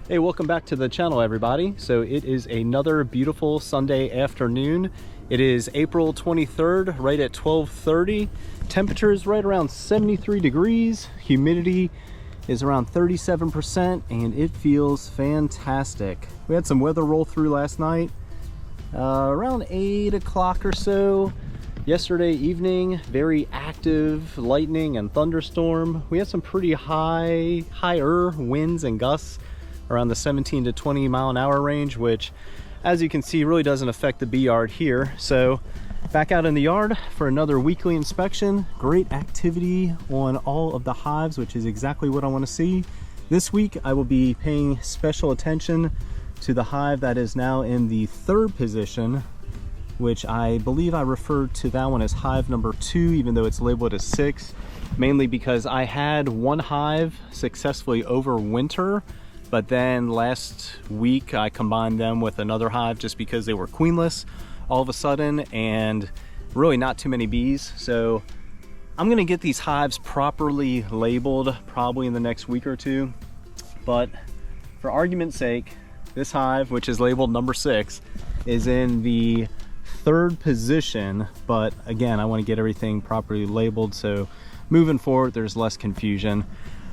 Hey, welcome back to the channel, everybody. So it is another beautiful Sunday afternoon. It is April 23rd, right at 12:30. Temperature is right around 73 degrees. Humidity is around 37%, and it feels fantastic. We had some weather roll through last night, around 8 o'clock or so. Yesterday evening, very active lightning and thunderstorm. We had some pretty higher winds and gusts around the 17 to 20 mile an hour range, which, as you can see, really doesn't affect the bee yard here. So back out in the yard for another weekly inspection. Great activity on all of the hives, which is exactly what I want to see. This week I will be paying special attention to the hive that is now in the third position, which I believe I referred to that one as hive number 2, even though it's labeled as 6, mainly because I had one hive successfully overwinter, but then last week I combined them with another hive just because they were queenless all of a sudden, and really not too many bees. So I'm gonna get these hives properly labeled probably in the next week or two. But for argument's sake, this hive, which is labeled number 6, is in the third position. But again, I want to get everything properly labeled so moving forward there's less confusion.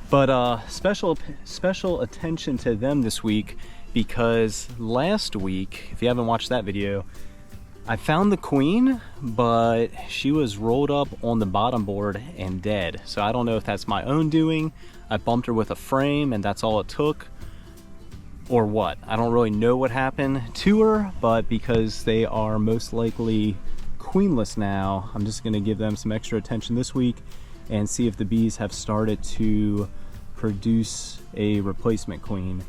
But special attention to them this week, because last week, if you haven't watched that video, I found the queen, but she was rolled up on the bottom board and dead. So I don't know if that's my own doing. I bumped her with a frame and that's all it took, or what. I don't really know what happened to her, but because they are most likely queenless now, I'm just gonna give them some extra attention this week and see if the bees have started to produce a replacement queen.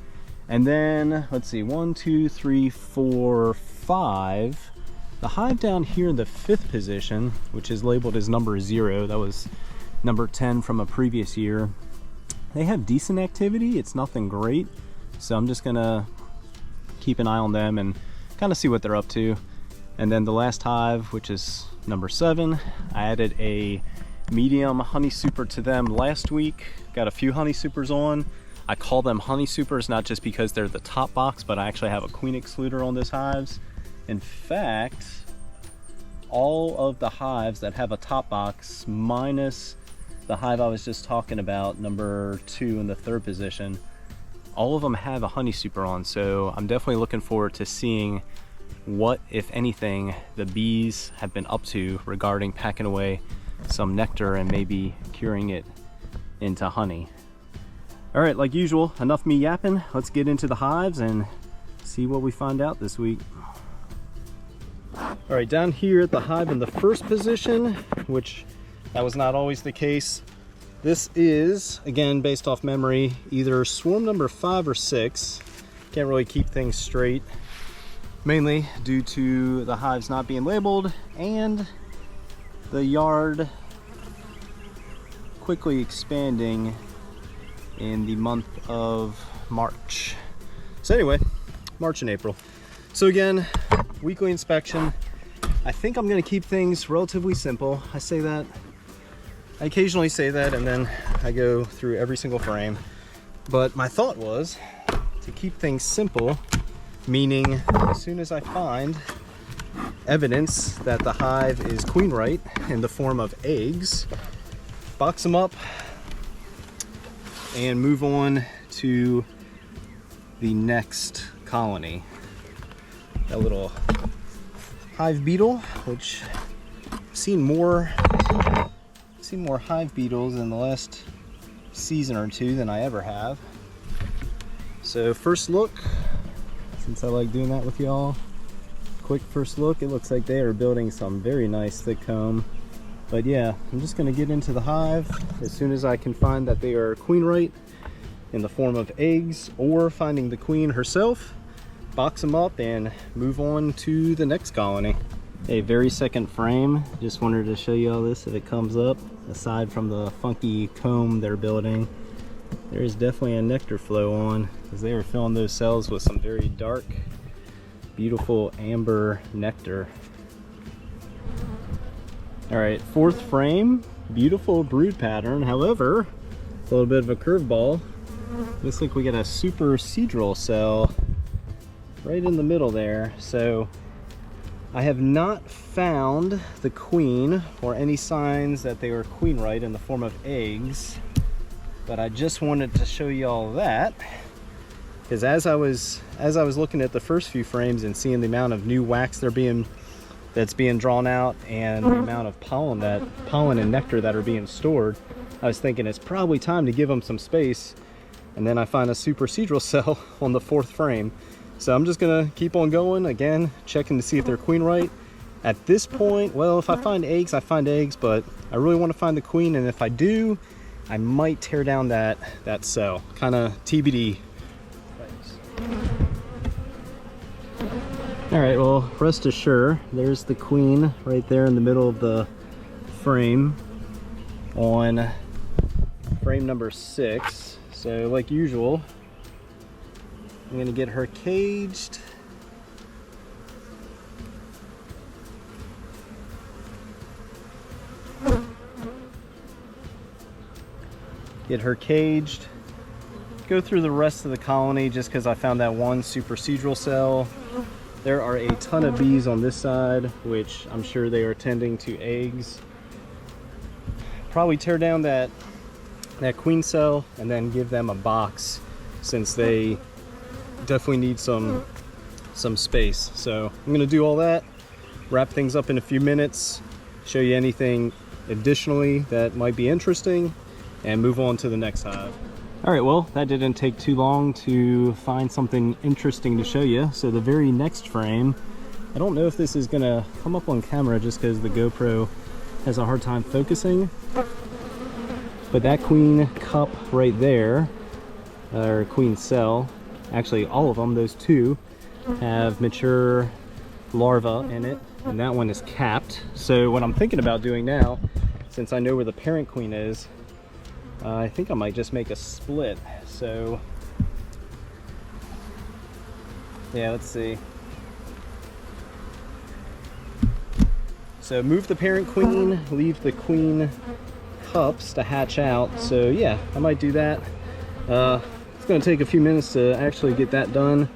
And then let's see, 1, 2, 3, 4, 5. The hive down here in the 5th position, which is labeled as number 0, that was number 10 from a previous year. They have decent activity. It's nothing great, so I'm just gonna keep an eye on them and kind of see what they're up to. And then the last hive, which is number 7, I added a medium honey super to them last week. Got a few honey supers on. I call them honey supers not just because they're the top box, but I actually have a queen excluder on those hives. In fact, all of the hives that have a top box, minus the hive I was just talking about, number 2 in the 3rd position, all of them have a honey super on. So I'm definitely looking forward to seeing what, if anything, the bees have been up to regarding packing away some nectar and maybe curing it into honey. All right, like usual, enough me yapping. Let's get into the hives and see what we find out this week. All right, down here at the hive in the 1st position, which that was not always the case. This is, again, based off memory, either swarm number 5 or 6. Can't really keep things straight, mainly due to the hives not being labeled and the yard quickly expanding in the month of March. So anyway, March and April. So again, weekly inspection. I think I'm gonna keep things relatively simple. I say that, I occasionally say that, and then I go through every single frame. But my thought was to keep things simple, meaning as soon as I find evidence that the hive is queen right in the form of eggs, box them up and move on to the next colony. That little hive beetle, which I've seen more hive beetles in the last season or 2 than I ever have. So first look, since I like doing that with y'all, quick first look, it looks like they are building some very nice thick comb. But yeah, I'm just gonna get into the hive as soon as I can find that they are queen right in the form of eggs, or finding the queen herself, box them up and move on to the next colony. A very second frame, just wanted to show you all this if it comes up. Aside from the funky comb they're building, there is definitely a nectar flow on, because they are filling those cells with some very dark, beautiful amber nectar. All right, 4th frame, beautiful brood pattern. However, a little bit of a curveball. Looks like we got a super procedural cell right in the middle there. So I have not found the queen or any signs that they were queen right in the form of eggs, but I just wanted to show you all that, because as I was looking at the first few frames and seeing the amount of new wax that's being drawn out and the amount of pollen and nectar that are being stored, I was thinking it's probably time to give them some space. And then I find a super procedural cell on the 4th frame. So I'm just gonna keep on going, again, checking to see if they're queen right. At this point, well, if I find eggs, I find eggs, but I really want to find the queen, and if I do, I might tear down that cell. Kind of TBD. All right, well, rest assured, there's the queen right there in the middle of the frame on frame number 6. So like usual, I'm gonna get her caged. Go through the rest of the colony just because I found that one super procedural cell. There are a ton of bees on this side, which I'm sure they are tending to eggs. Probably tear down that queen cell and then give them a box, since they definitely need some space. So I'm gonna do all that, wrap things up in a few minutes, show you anything additionally that might be interesting, and move on to the next hive. All right, well, that didn't take too long to find something interesting to show you. So the very next frame, I don't know if this is gonna come up on camera just because the GoPro has a hard time focusing, but that queen cup right there, or queen cell, actually all of them, those two, have mature larvae in it, and that one is capped. So what I'm thinking about doing now, since I know where the parent queen is, I think I might just make a split. So yeah, let's see. So move the parent queen, leave the queen cups to hatch out. So yeah, I might do that. It's gonna take a few minutes to actually get that done.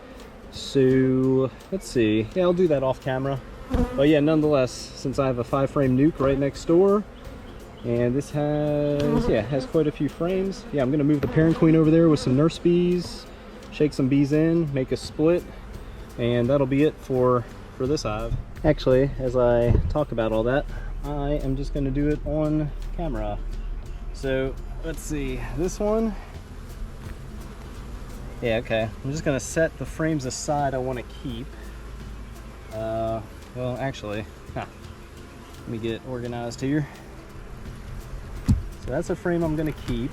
So let's see. Yeah, I'll do that off camera. But yeah, nonetheless, since I have a 5-frame nuke right next door, and this has quite a few frames. Yeah, I'm gonna move the parent queen over there with some nurse bees, shake some bees in, make a split, and that'll be it for this hive. Actually, as I talk about all that, I am just gonna do it on camera. So let's see, this one. Yeah, okay. I'm just gonna set the frames aside I want to keep. Well, actually, let me get organized here. So that's a frame I'm gonna keep.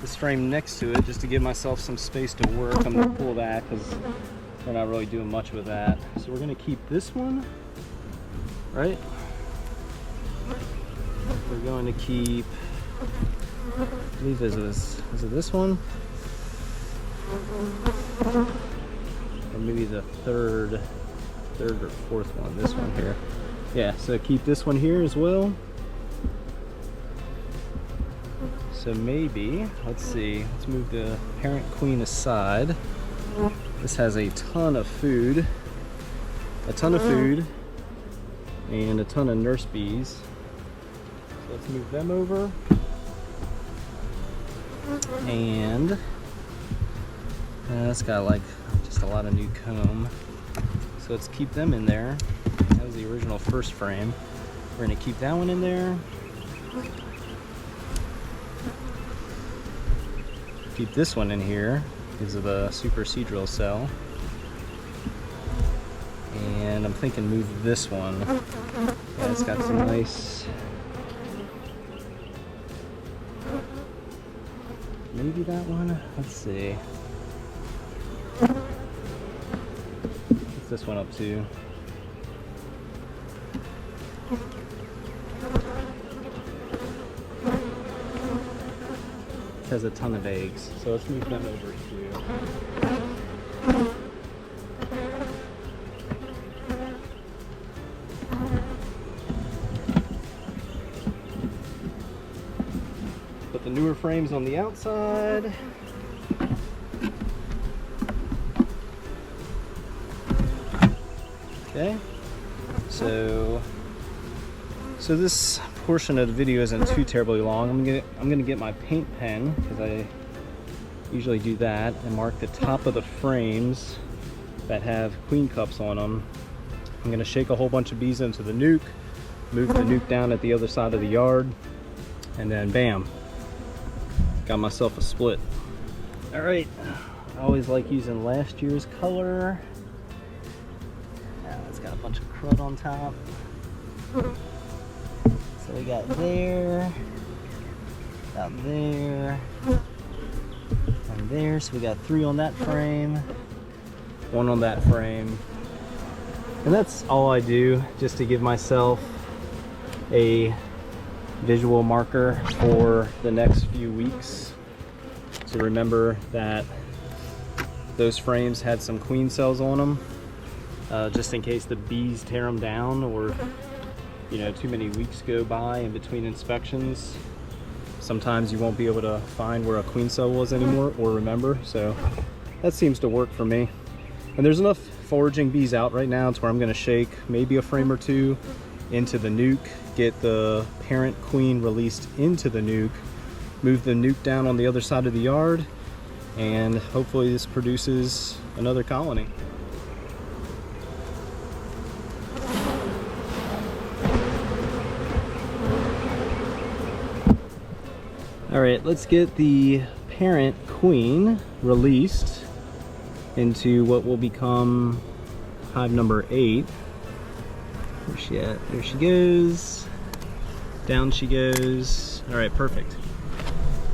This frame next to it, just to give myself some space to work, I'm gonna pull that because we're not really doing much with that. So we're gonna keep this one, right? We're going to keep, I believe is it this one? Or maybe the third or 4th one, this one here. Yeah, so keep this one here as well. So maybe, let's see, let's move the parent queen aside. This has a ton of food, and a ton of nurse bees. So let's move them over. And it's got like just a lot of new comb. So let's keep them in there. That was the original 1st frame. We're gonna keep that one in there. Keep this one in here because of the super procedural cell. And I'm thinking move this one. Yeah, it's got some nice, maybe that one, let's see. What's this one up to? It has a ton of eggs, so let's move them over too. Put got the newer frames on the outside. Okay, so this portion of the video isn't too terribly long. I'm gonna get my paint pen, because I usually do that, and mark the top of the frames that have queen cups on them. I'm gonna shake a whole bunch of bees into the nuke, move the nuke down at the other side of the yard, and then bam, got myself a split. All right, I always like using last year's color. It's got a bunch of crud on top. So we got there, out there, and there. So we got 3 on that frame, 1 on that frame. And that's all I do, just to give myself a visual marker for the next few weeks, to remember that those frames had some queen cells on them, just in case the bees tear them down, or you know, too many weeks go by in between inspections. Sometimes you won't be able to find where a queen cell was anymore, or remember. So that seems to work for me. And there's enough foraging bees out right now to where I'm going to shake maybe a frame or 2 into the nuke, get the parent queen released into the nuke, move the nuke down on the other side of the yard, and hopefully this produces another colony. All right, let's get the parent queen released into what will become hive number 8. Where's she at? There she goes. Down she goes. All right, perfect.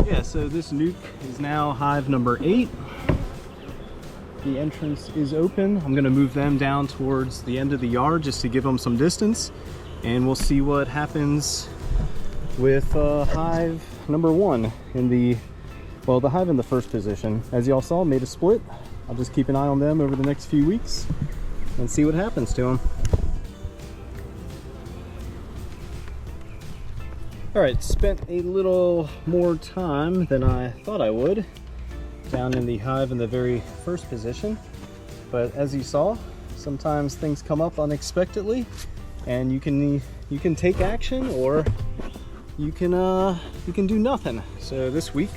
Yeah, so this nuke is now hive number 8. The entrance is open. I'm gonna move them down towards the end of the yard just to give them some distance, and we'll see what happens with hive number 1 in the, well, the hive in the first position. As y'all saw, made a split. I'll just keep an eye on them over the next few weeks and see what happens to them. All right, spent a little more time than I thought I would down in the hive in the very first position. But as you saw, sometimes things come up unexpectedly, and you can take action, or you can do nothing. So this week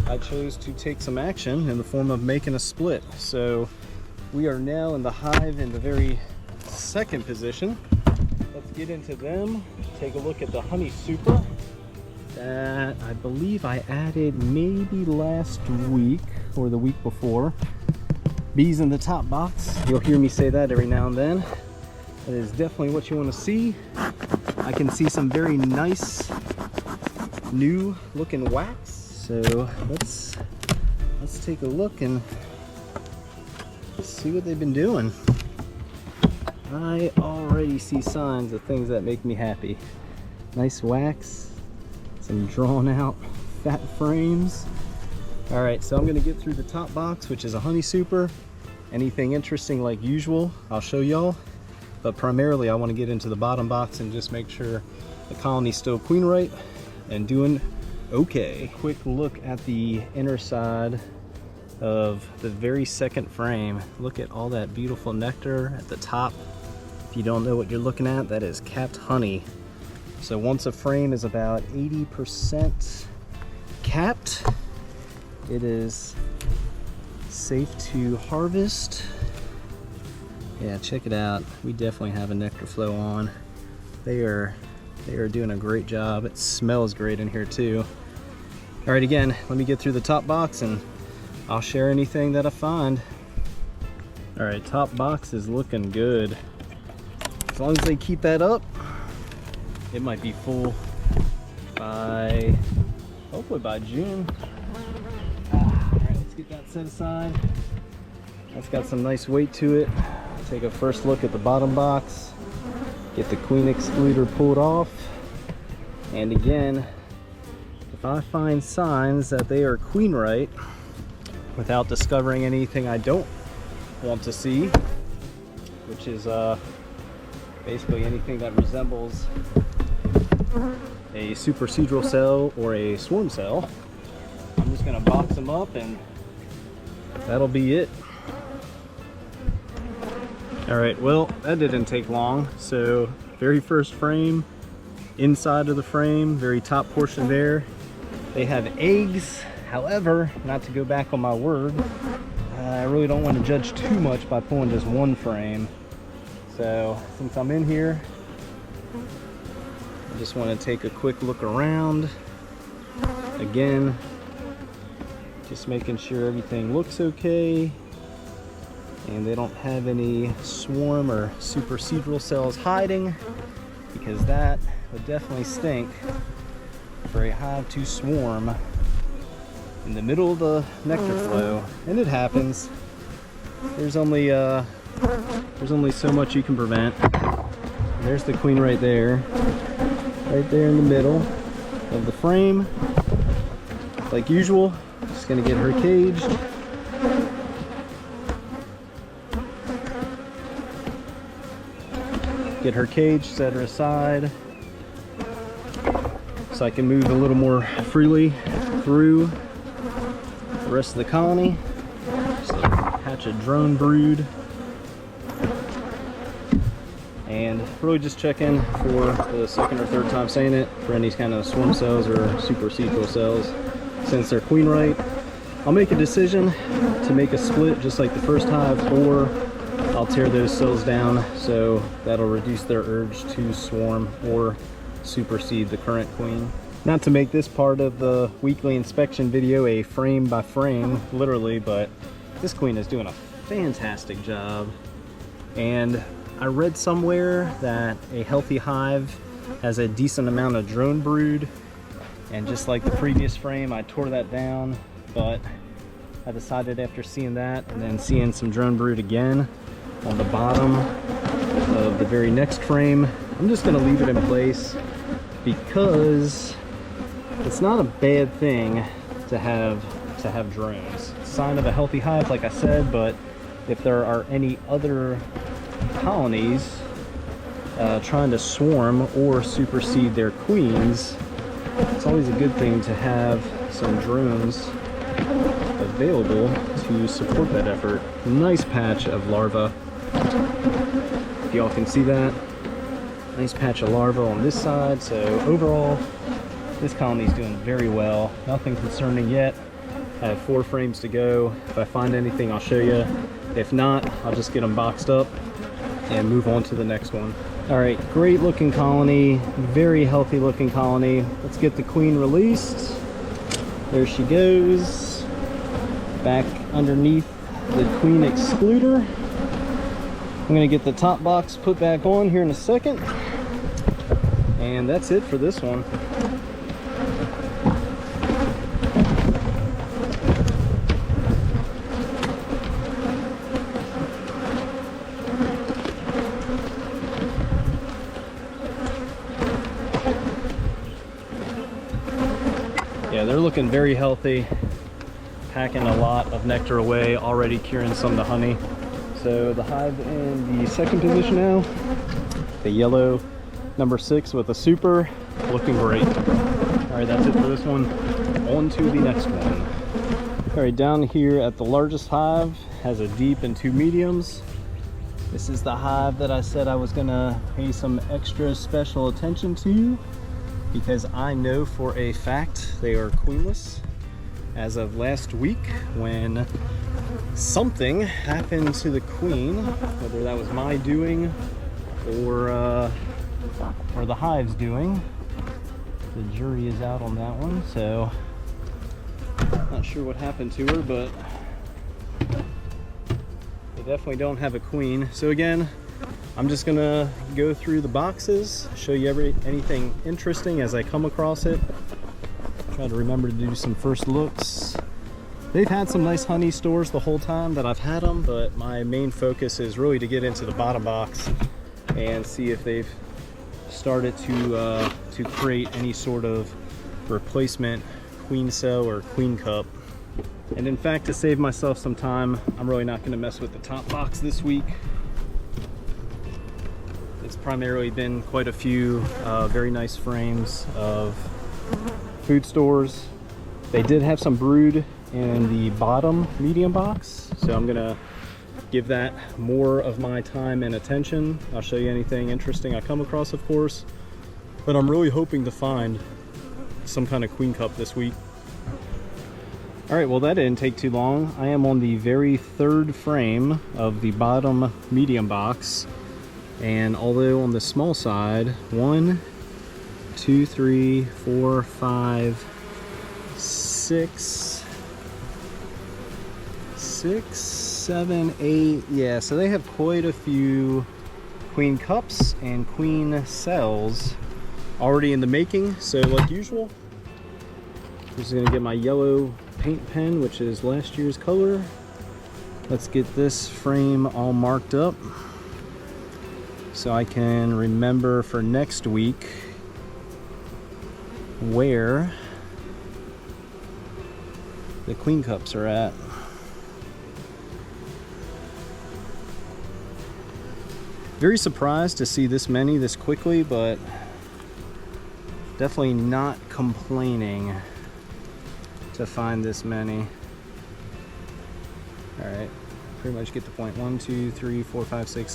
I chose to take some action in the form of making a split. So we are now in the hive in the very second position. Let's get into them, take a look at the honey super that I believe I added maybe last week or the week before. Bees in the top box. You'll hear me say that every now and then. That is definitely what you want to see. I can see some very nice new looking wax. So let's take a look and see what they've been doing. I already see signs of things that make me happy. Nice wax, some drawn out fat frames. All right, so I'm gonna get through the top box, which is a honey super. Anything interesting like usual, I'll show y'all. But primarily I wanna get into the bottom box and just make sure the colony's still queen right and doing okay. Quick look at the inner side of the very second frame. Look at all that beautiful nectar at the top. If you don't know what you're looking at, that is capped honey. So once a frame is about 80% capped, it is safe to harvest. Yeah, check it out. We definitely have a nectar flow on. They are doing a great job. It smells great in here too. All right, again, let me get through the top box and I'll share anything that I find. All right, top box is looking good. As long as they keep that up, it might be full by, hopefully by June. All right, let's get that set aside. That's got some nice weight to it. Take a first look at the bottom box. Get the queen excluder pulled off. And again, if I find signs that they are queen right, without discovering anything I don't want to see, which is basically anything that resembles a supersedral cell or a swarm cell. I'm just gonna box them up and that'll be it. All right, well, that didn't take long. So very first frame, inside of the frame, very top portion there, they have eggs. However, not to go back on my word, I really don't want to judge too much by pulling just one frame. So since I'm in here, I just want to take a quick look around. Again, just making sure everything looks okay and they don't have any swarm or supersedral cells hiding, because that would definitely stink for a hive to swarm in the middle of the nectar flow. And it happens. There's only so much you can prevent. There's the queen right there in the middle of the frame. Like usual, just gonna get her caged. Get her caged, set her aside so I can move a little more freely through the rest of the colony. Just hatch a drone brood. And really just check in for the second or third time saying it for any kind of swarm cells or supersedral cells. Since they're queen right, I'll make a decision to make a split just like the first hive, or I'll tear those cells down, so that'll reduce their urge to swarm or supersede the current queen. Not to make this part of the weekly inspection video a frame by frame, literally, but this queen is doing a fantastic job. And I read somewhere that a healthy hive has a decent amount of drone brood, and just like the previous frame, I tore that down, but I decided after seeing that and then seeing some drone brood again on the bottom of the very next frame, I'm just gonna leave it in place, because it's not a bad thing to have drones. It's a sign of a healthy hive, like I said, but if there are any other colonies trying to swarm or supersede their queens, it's always a good thing to have some drones available to support that effort. Nice patch of larvae. If y'all can see that. Nice patch of larvae on this side. So overall, this colony is doing very well. Nothing concerning yet. I have 4 frames to go. If I find anything, I'll show you. If not, I'll just get them boxed up and move on to the next one. All right, great looking colony, very healthy looking colony. Let's get the queen released. There she goes, back underneath the queen excluder. I'm gonna get the top box put back on here in a second. And that's it for this one. Yeah, they're looking very healthy, packing a lot of nectar away, already curing some of the honey. So the hive in the second position now, the yellow number 6 with a super, looking great. All right, that's it for this one. On to the next one. All right, down here at the largest hive, has a deep and 2 mediums. This is the hive that I said I was gonna pay some extra special attention to, because I know for a fact they are queenless as of last week, when something happened to the queen, whether that was my doing or the hive's doing. The jury is out on that one, so not sure what happened to her, but they definitely don't have a queen. So again, I'm just gonna go through the boxes, show you anything interesting as I come across it. Try to remember to do some first looks. They've had some nice honey stores the whole time that I've had them, but my main focus is really to get into the bottom box and see if they've started to create any sort of replacement queen cell or queen cup. And in fact, to save myself some time, I'm really not gonna mess with the top box this week. The It's primarily been quite a few very nice frames of food stores. They did have some brood in the bottom medium box, so I'm gonna give that more of my time and attention. I'll show you anything interesting I come across, of course, but I'm really hoping to find some kind of queen cup this week. All right, well, that didn't take too long. I am on the very third frame of the bottom medium box, and although on the small side, 1, 2, 3, 4, 5, 6, 7, 8, yeah, so they have quite a few queen cups and queen cells already in the making. So like usual, I'm just gonna get my yellow paint pen, which is last year's color. Let's get this frame all marked up so I can remember for next week where the queen cups are at. Very surprised to see this many this quickly, but definitely not complaining to find this many. All right, pretty much get the point. 1, 2, 3, 4, 5, 6,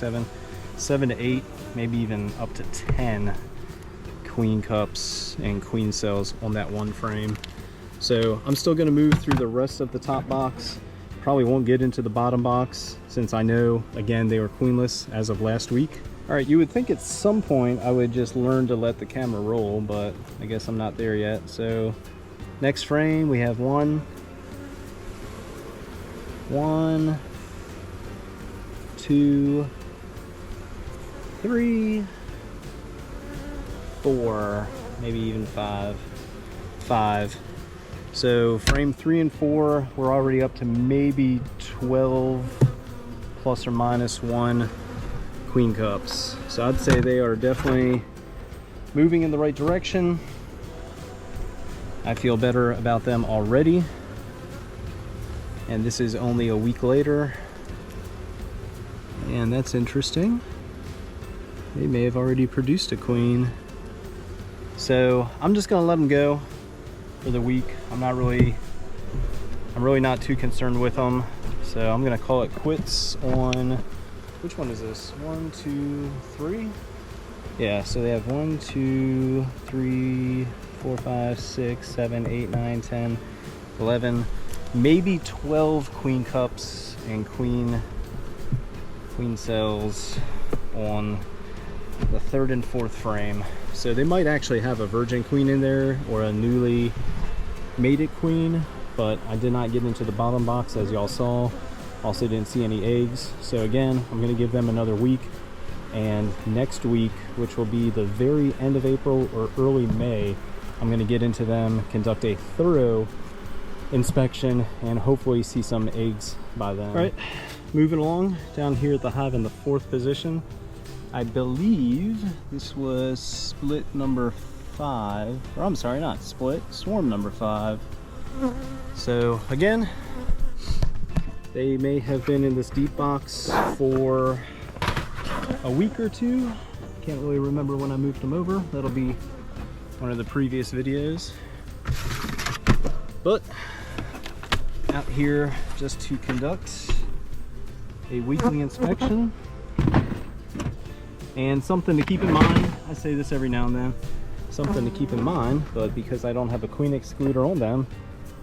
7 to 8, maybe even up to 10 queen cups and queen cells on that one frame. So I'm still going to move through the rest of the top box. Probably won't get into the bottom box since I know, again, they were queenless as of last week. All right, you would think at some point I would just learn to let the camera roll, but I guess I'm not there yet. So next frame, we have 1, 2, 3, 4, maybe even 5. So frame 3 and 4, we're already up to maybe 12 plus or minus 1 queen cups. So I'd say they are definitely moving in the right direction. I feel better about them already. And this is only a week later. And that's interesting. They may have already produced a queen. So I'm just gonna let them go for the week. I'm really not too concerned with them. So I'm gonna call it quits on, which one is this? 1, 2, 3? Yeah, so they have 1, 2, 3, 4, 5, 6, 7, 8, 9, 10, 11, maybe 12 queen cups and queen cells on the 3rd and 4th frame. So they might actually have a virgin queen in there or a newly mated queen, but I did not get into the bottom box as y'all saw. Also didn't see any eggs. So again, I'm going to give them another week, and next week, which will be the very end of April or early May, I'm going to get into them, conduct a thorough inspection, and hopefully see some eggs by then. All right, moving along down here at the hive in the 4th position. I believe this was split number 5, or I'm sorry, not split, swarm number 5. So again, they may have been in this deep box for a week or 2. Can't really remember when I moved them over. That'll be one of the previous videos. But out here just to conduct a weekly inspection. And something to keep in mind, I say this every now and then, something to keep in mind, but because I don't have a queen excluder on them,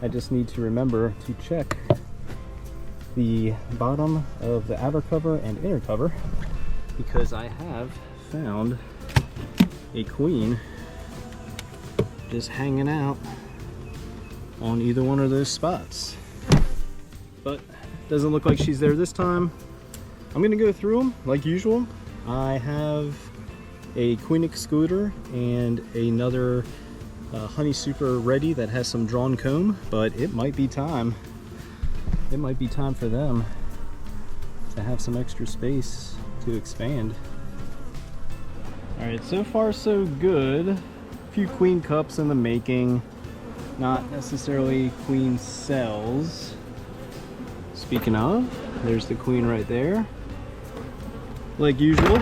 I just need to remember to check the bottom of the outer cover and inner cover, because I have found a queen just hanging out on either one of those spots. But doesn't look like she's there this time. I'm gonna go through them like usual. I have a queen excluder and another honey super ready that has some drawn comb, but it might be time. It might be time for them to have some extra space to expand. All right, so far so good. A few queen cups in the making, not necessarily queen cells. Speaking of, there's the queen right there. Like usual,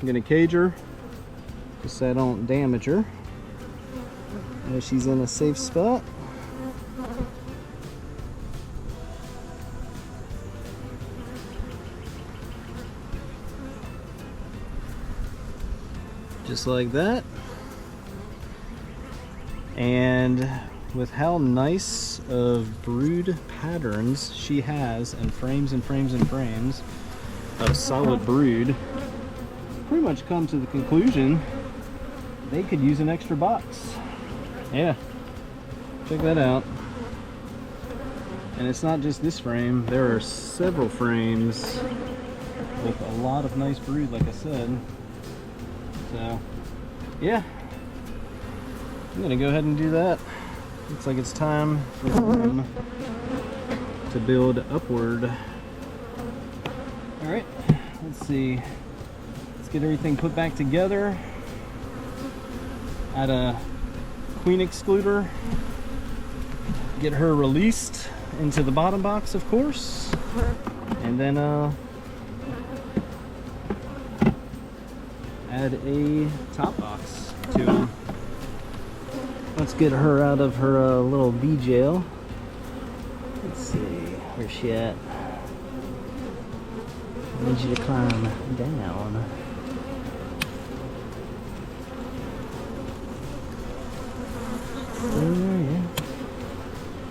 I'm gonna cage her just so I don't damage her. There she's in a safe spot. Just like that. And with how nice of brood patterns she has, and frames and frames and frames of solid brood, pretty much come to the conclusion they could use an extra box. Yeah, check that out. And it's not just this frame, there are several frames with a lot of nice brood, like I said. So yeah, I'm gonna go ahead and do that. Looks like it's time for them to build upward. All right, let's see. Let's get everything put back together. Add a queen excluder. Get her released into the bottom box, of course. And then add a top box to them. Let's get her out of her little bee jail. Let's see, where's she at? I need you to climb down. Oh, yeah.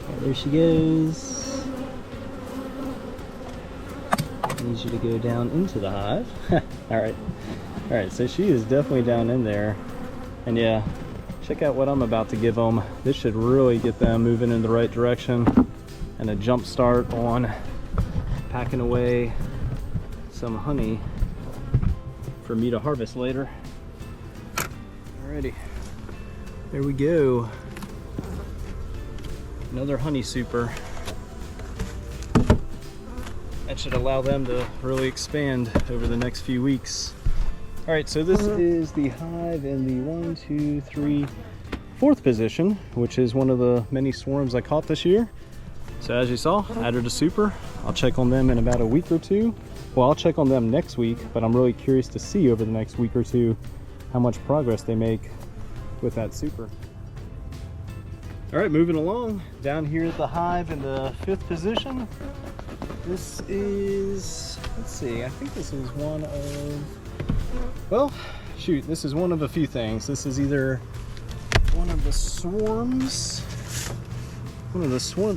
Right, there she goes. I need you to go down into the hive. Alright. Alright, so she is definitely down in there. And yeah, check out what I'm about to give them. This should really get them moving in the right direction and a jump start on packing away some honey for me to harvest later. Alrighty, there we go. Another honey super. That should allow them to really expand over the next few weeks. Alright, so this is the hive in the 1, 2, 3, 4th position, which is one of the many swarms I caught this year. So as you saw, added a super. I'll check on them in about a week or two. Well, I'll check on them next week, but I'm really curious to see over the next week or two how much progress they make with that super. Alright, moving along. Down here at the hive in the 5th position. This is, let's see, I think this is one of, well, shoot, this is one of a few things. This is either one of the swarms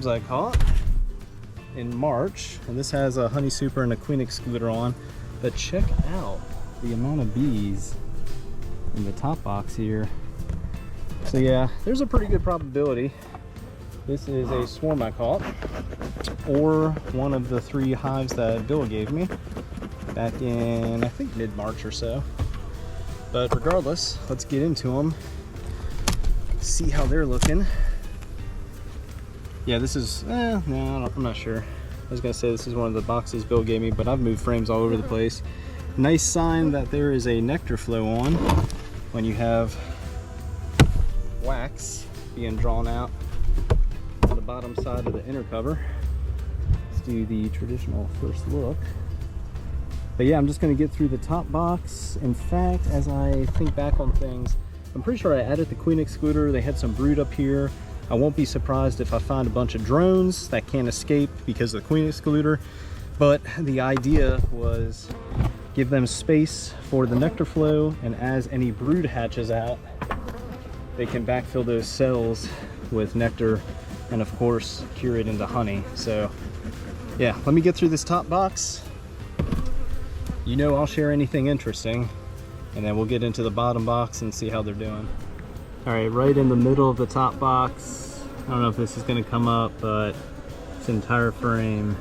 I caught in March, and this has a honey super and a queen excluder on, but check out the amount of bees in the top box here. So yeah, there's a pretty good probability this is a swarm I caught, or one of the 3 hives that Bill gave me back in, I think, mid-March or so. But regardless, let's get into them, see how they're looking. Yeah, this is, no, I'm not sure. I was gonna say this is one of the boxes Bill gave me, but I've moved frames all over the place. Nice sign that there is a nectar flow on when you have wax being drawn out on the bottom side of the inner cover. Let's do the traditional first look. But yeah, I'm just gonna get through the top box. In fact, as I think back on things, I'm pretty sure I added the queen excluder. They had some brood up here. I won't be surprised if I find a bunch of drones that can't escape because of the queen excluder. But the idea was give them space for the nectar flow, and as any brood hatches out, they can backfill those cells with nectar and of course cure it into honey. So yeah, let me get through this top box. You know I'll share anything interesting, and then we'll get into the bottom box and see how they're doing. All right, right in the middle of the top box. I don't know if this is gonna come up, but this entire frame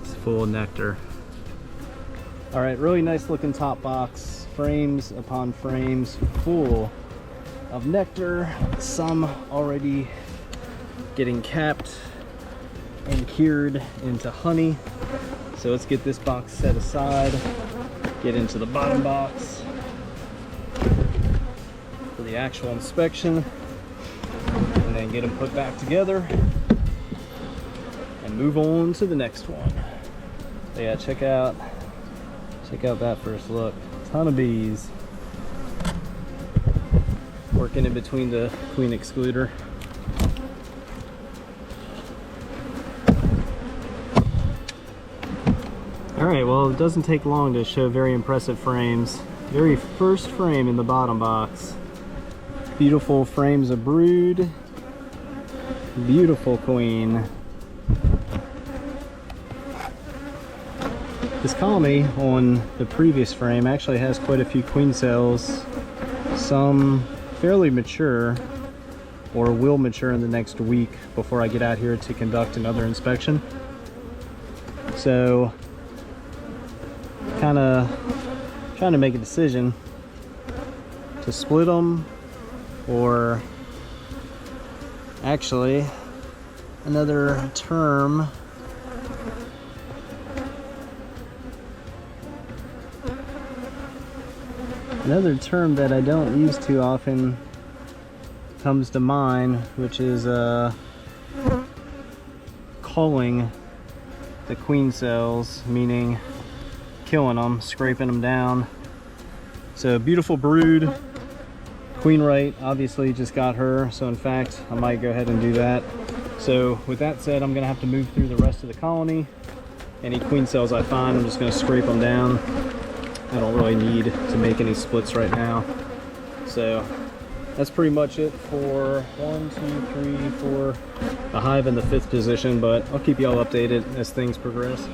is full of nectar. All right, really nice looking top box. Frames upon frames full of nectar. Some already getting capped and cured into honey. So let's get this box set aside, get into the bottom box for the actual inspection, and then get them put back together and move on to the next one. So yeah, check out that first look. Ton of bees. Working in between the queen excluder. Alright, well, it doesn't take long to show very impressive frames. Very first frame in the bottom box. Beautiful frames of brood. Beautiful queen. This colony on the previous frame actually has quite a few queen cells. Some fairly mature, or will mature in the next week before I get out here to conduct another inspection. So, kind of trying to make a decision to split them, or actually another term. Another term that I don't use too often comes to mind, which is culling the queen cells, meaning killing them, scraping them down. So beautiful brood, queen right, obviously just got her, so in fact I might go ahead and do that. So with that said, I'm gonna have to move through the rest of the colony. Any queen cells I find, I'm just gonna scrape them down. I don't really need to make any splits right now. So that's pretty much it for 1, 2, 3, 4, the hive in the 5th position, but I'll keep you all updated as things progress.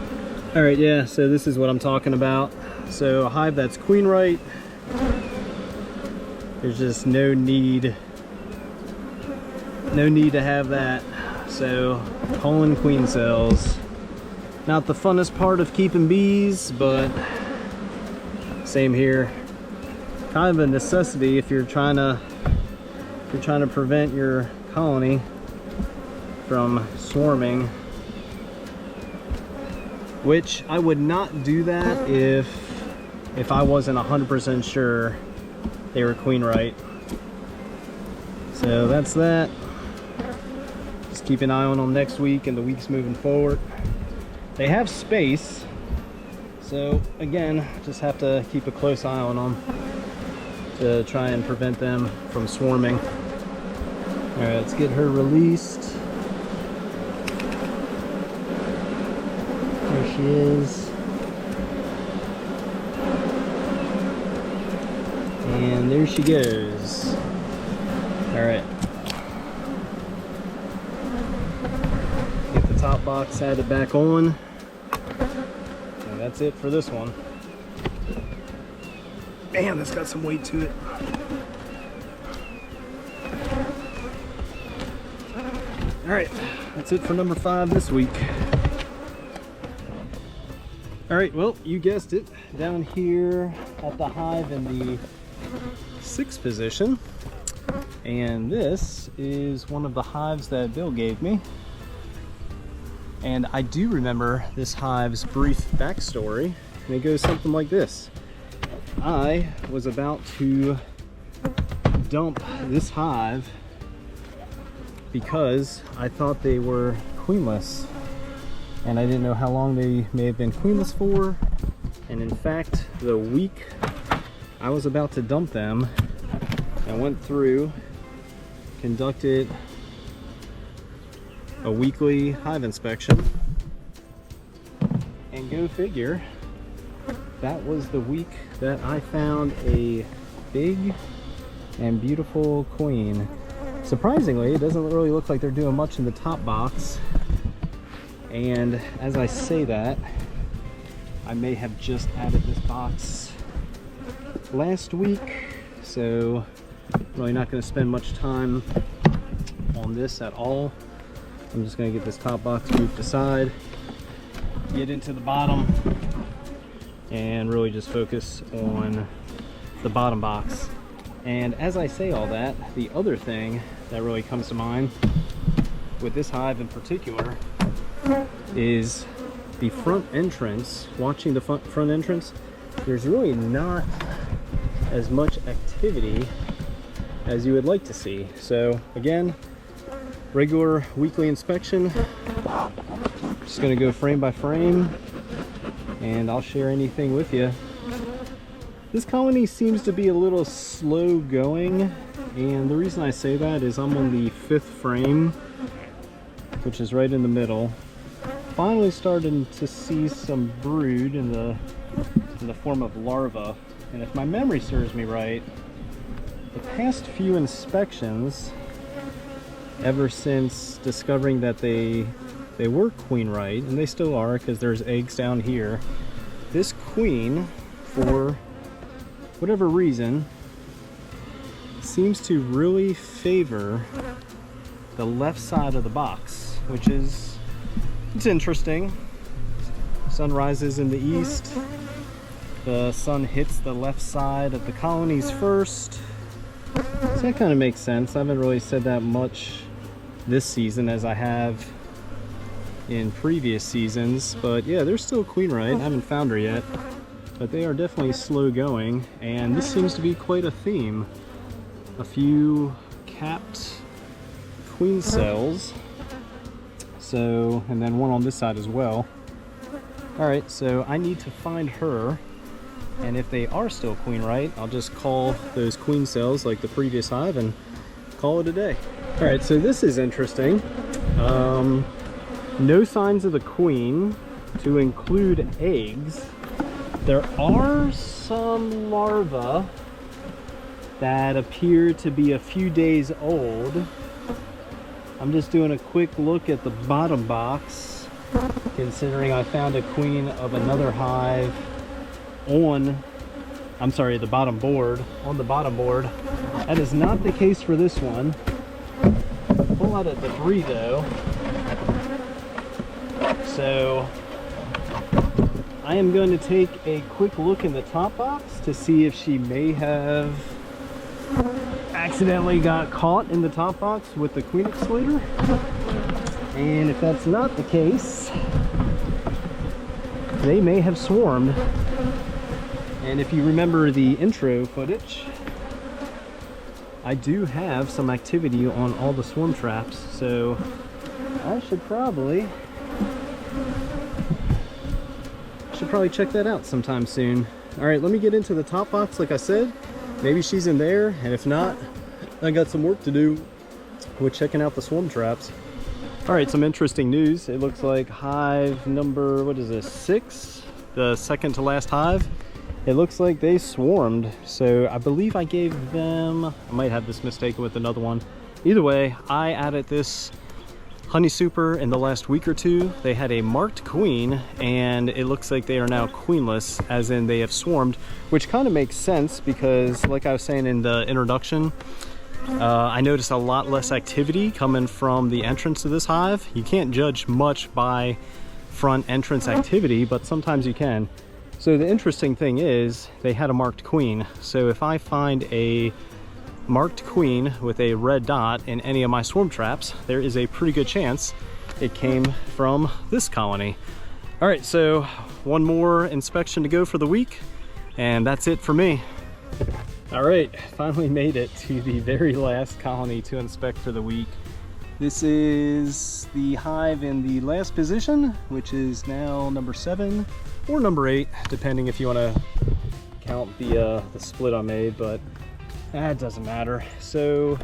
All right, yeah, so this is what I'm talking about. So a hive that's queen right, there's just no need to have that. So culling queen cells, not the funnest part of keeping bees, but same here. Kind of a necessity if you're trying to prevent your colony from swarming. Which I would not do that if I wasn't 100% sure they were queen right. So that's that. Just keep an eye on them next week and the weeks moving forward. They have space. So again, just have to keep a close eye on them to try and prevent them from swarming. All right, let's get her released. There she is. And there she goes. All right. Get the top box added back on. That's it for this one. Man, that's got some weight to it. All right, that's it for number 5 this week. All right, well, you guessed it. Down here at the hive in the 6th position. And this is one of the hives that Bill gave me. And I do remember this hive's brief backstory, and it goes something like this. I was about to dump this hive because I thought they were queenless, and I didn't know how long they may have been queenless for. And in fact, the week I was about to dump them, I went through, conducted a weekly hive inspection, and go figure, that was the week that I found a big and beautiful queen. Surprisingly, it doesn't really look like they're doing much in the top box, and as I say that, I may have just added this box last week, so really not going to spend much time on this at all. I'm just going to get this top box moved aside, get into the bottom, and really just focus on the bottom box. And as I say all that, the other thing that really comes to mind with this hive in particular is the front entrance. Watching the front entrance, there's really not as much activity as you would like to see. So again, regular weekly inspection. Just gonna go frame by frame, and I'll share anything with you This colony seems to be a little slow going, and the reason I say that is I'm on the 5th frame, which is right in the middle. Finally starting to see some brood in the form of larvae, and if my memory serves me right, the past few inspections, ever since discovering that they were queen right, and they still are because there's eggs down here, this queen, for whatever reason, seems to really favor the left side of the box, which is, it's interesting. Sun rises in the east, the sun hits the left side of the colonies first, so that kind of makes sense. I haven't really said that much this season as I have in previous seasons, but yeah, they're still queen right. I haven't found her yet, but they are definitely slow going, and this seems to be quite a theme. A few capped queen cells, so, and then one on this side as well. All right, so I need to find her, and if they are still queen right, I'll just call those queen cells like the previous hive and call it a day. All right, so this is interesting. No signs of the queen, to include eggs. There are some larvae that appear to be a few days old. I'm just doing a quick look at the bottom box, considering I found a queen of another hive on, I'm sorry, the bottom board, on the bottom board. That is not the case for this one. A whole lot of debris though. So I am going to take a quick look in the top box to see if she may have accidentally got caught in the top box with the queen excluder. And if that's not the case, they may have swarmed. And if you remember the intro footage, I do have some activity on all the swarm traps, so I should probably check that out sometime soon. All right, let me get into the top box like I said. Maybe she's in there, and if not, I got some work to do with checking out the swarm traps. All right, some interesting news. It looks like hive number, what is this, 6? The second to last hive. It looks like they swarmed. So I believe I gave them, I might have this mistaken with another one. Either way, I added this honey super in the last week or two. They had a marked queen, and it looks like they are now queenless, as in they have swarmed, which kind of makes sense because, like I was saying in the introduction, I noticed a lot less activity coming from the entrance to this hive. You can't judge much by front entrance activity, but sometimes you can. So the interesting thing is they had a marked queen. So if I find a marked queen with a red dot in any of my swarm traps, there is a pretty good chance it came from this colony. All right, so one more inspection to go for the week, and that's it for me. All right, finally made it to the very last colony to inspect for the week. This is the hive in the last position, which is now number 7 or number 8, depending if you want to count the split I made, but that doesn't matter. So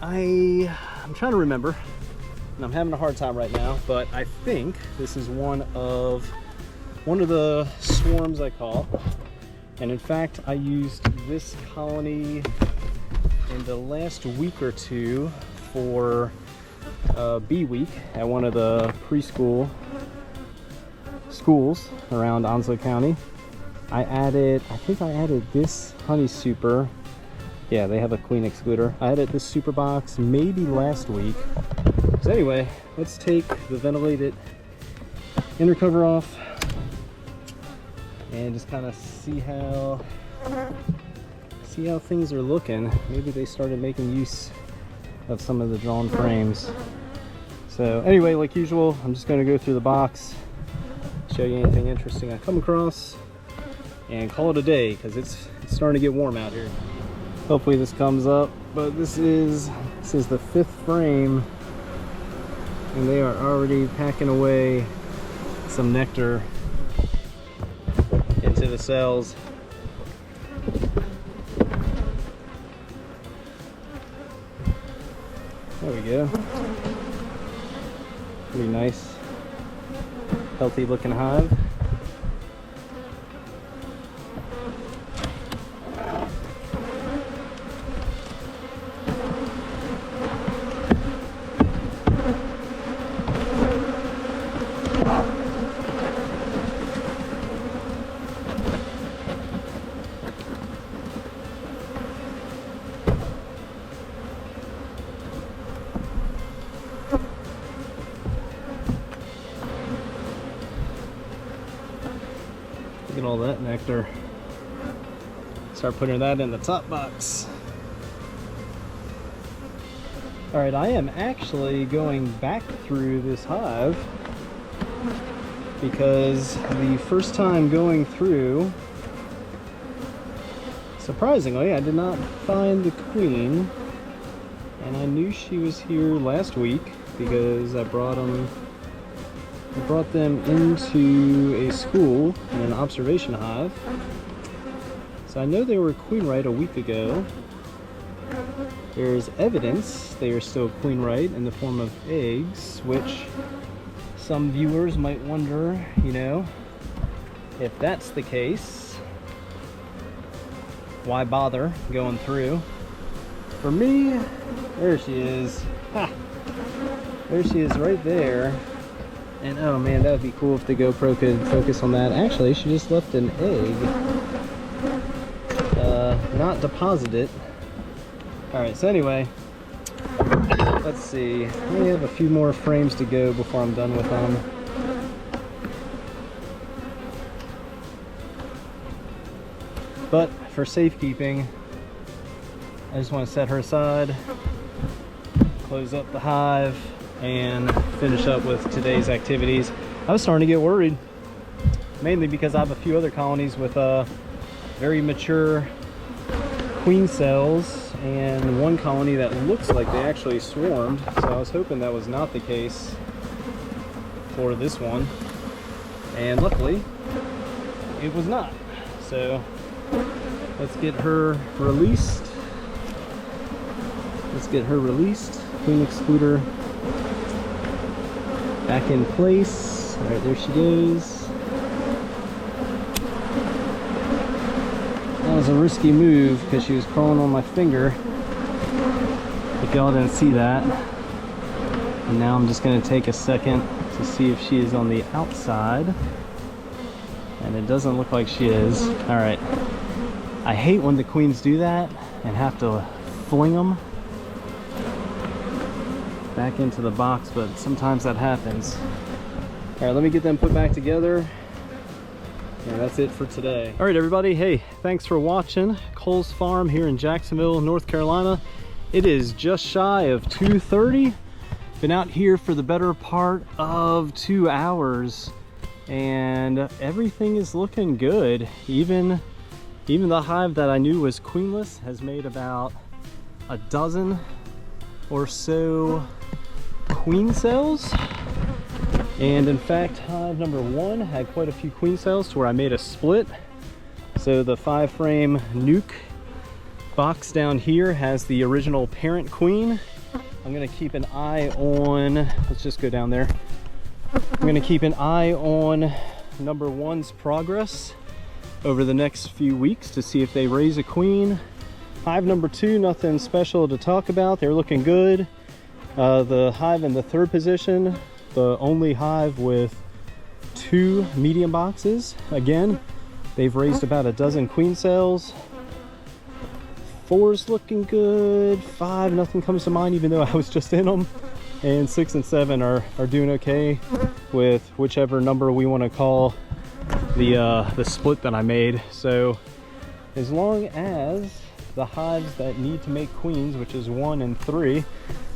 I'm trying to remember, and I'm having a hard time right now, but I think this is one of the swarms I caught. And in fact, I used this colony in the last week or two for bee week at one of the preschool schools around Onslow County. I think I added this honey super. Yeah, they have a queen excluder. I added this super box maybe last week. So anyway, let's take the ventilated inner cover off and just kind of see how things are looking. Maybe they started making use of some of the drawn frames. So anyway, like usual, I'm just going to go through the box, show you anything interesting I come across, and call it a day because it's starting to get warm out here. Hopefully this comes up, but this is the 5th frame, and they are already packing away some nectar into the cells. There we go. Pretty nice, healthy looking hive. Look at all that nectar. Start putting that in the top box. All right, I am actually going back through this hive because the first time going through, surprisingly, I did not find the queen, and I knew she was here last week because I brought them into a school in an observation hive. So I know they were queen right a week ago. There's evidence they are still queen right in the form of eggs, which some viewers might wonder, you know, if that's the case, why bother going through? For me, there she is. Ha! There she is right there. And oh man, that would be cool if the GoPro could focus on that. Actually, she just left an egg. Not deposited. Alright, so anyway, let's see. We have a few more frames to go before I'm done with them. But for safekeeping, I just want to set her aside, close up the hive, and finish up with today's activities. I was starting to get worried, mainly because I have a few other colonies with very mature queen cells and one colony that looks like they actually swarmed, so I was hoping that was not the case for this one, and luckily it was not. So let's get her released. Queen excluder back in place. All right, there she goes. That was a risky move because she was crawling on my finger. If y'all didn't see that. And now I'm just going to take a second to see if she is on the outside. And it doesn't look like she is. All right. I hate when the queens do that and have to fling them back into the box, but sometimes that happens. All right, let me get them put back together. And that's it for today. All right, everybody. Hey, thanks for watching Cole's Farm here in Jacksonville, North Carolina. It is just shy of 2:30. Been out here for the better part of 2 hours, and everything is looking good. Even the hive that I knew was queenless has made about a dozen or so queen cells. And in fact, hive number 1 had quite a few queen cells to where I made a split. So the 5-frame nuke box down here has the original parent queen. I'm gonna keep an eye on, let's just go down there. I'm gonna keep an eye on number 1's progress over the next few weeks to see if they raise a queen. Hive number 2, nothing special to talk about. They're looking good. The hive in the 3rd position, the only hive with 2 medium boxes. Again, they've raised about a dozen queen cells. 4's looking good. 5, nothing comes to mind, even though I was just in them. And 6 and 7 are doing okay with whichever number we want to call the split that I made. So as long as the hives that need to make queens, which is 1 and 3,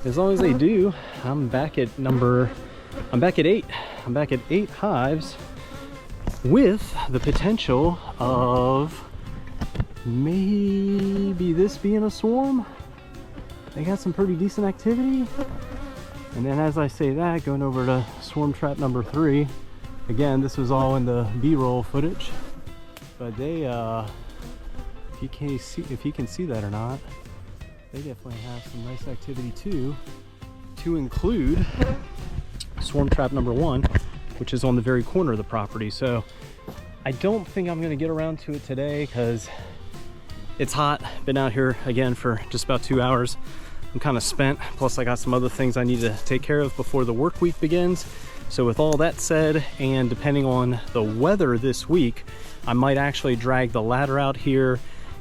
as long as they do, I'm back at 8. I'm back at 8 hives with the potential of maybe this being a swarm. They got some pretty decent activity. And then as I say that, going over to swarm trap number 3, again, this was all in the B-roll footage, but they if you can see that or not, they definitely have some nice activity too. to include swarm trap number 1, which is on the very corner of the property. So I don't think I'm gonna get around to it today because it's hot. Been out here again for just about 2 hours. I'm kind of spent, plus I got some other things I need to take care of before the work week begins. So with all that said, and depending on the weather this week, I might actually drag the ladder out here,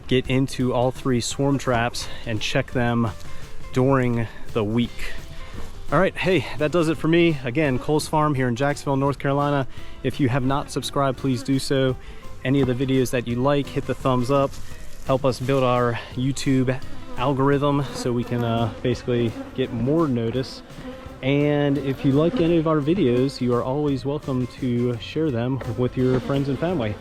get into all 3 swarm traps, and check them during the week. All right, hey, that does it for me. Again, Cole's Farm here in Jacksonville, North Carolina. If you have not subscribed, please do so. Any of the videos that you like, hit the thumbs up. Help us build our YouTube algorithm so we can basically get more notice. And if you like any of our videos, you are always welcome to share them with your friends and family.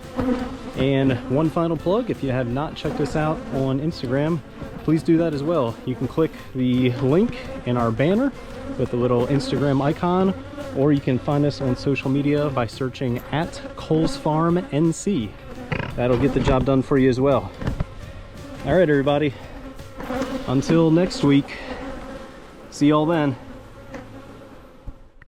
And one final plug, if you have not checked us out on Instagram, please do that as well. You can click the link in our banner with the little Instagram icon, or you can find us on social media by searching at Cole's Farm NC. That'll get the job done for you as well. All right, everybody. Until next week. See y'all then.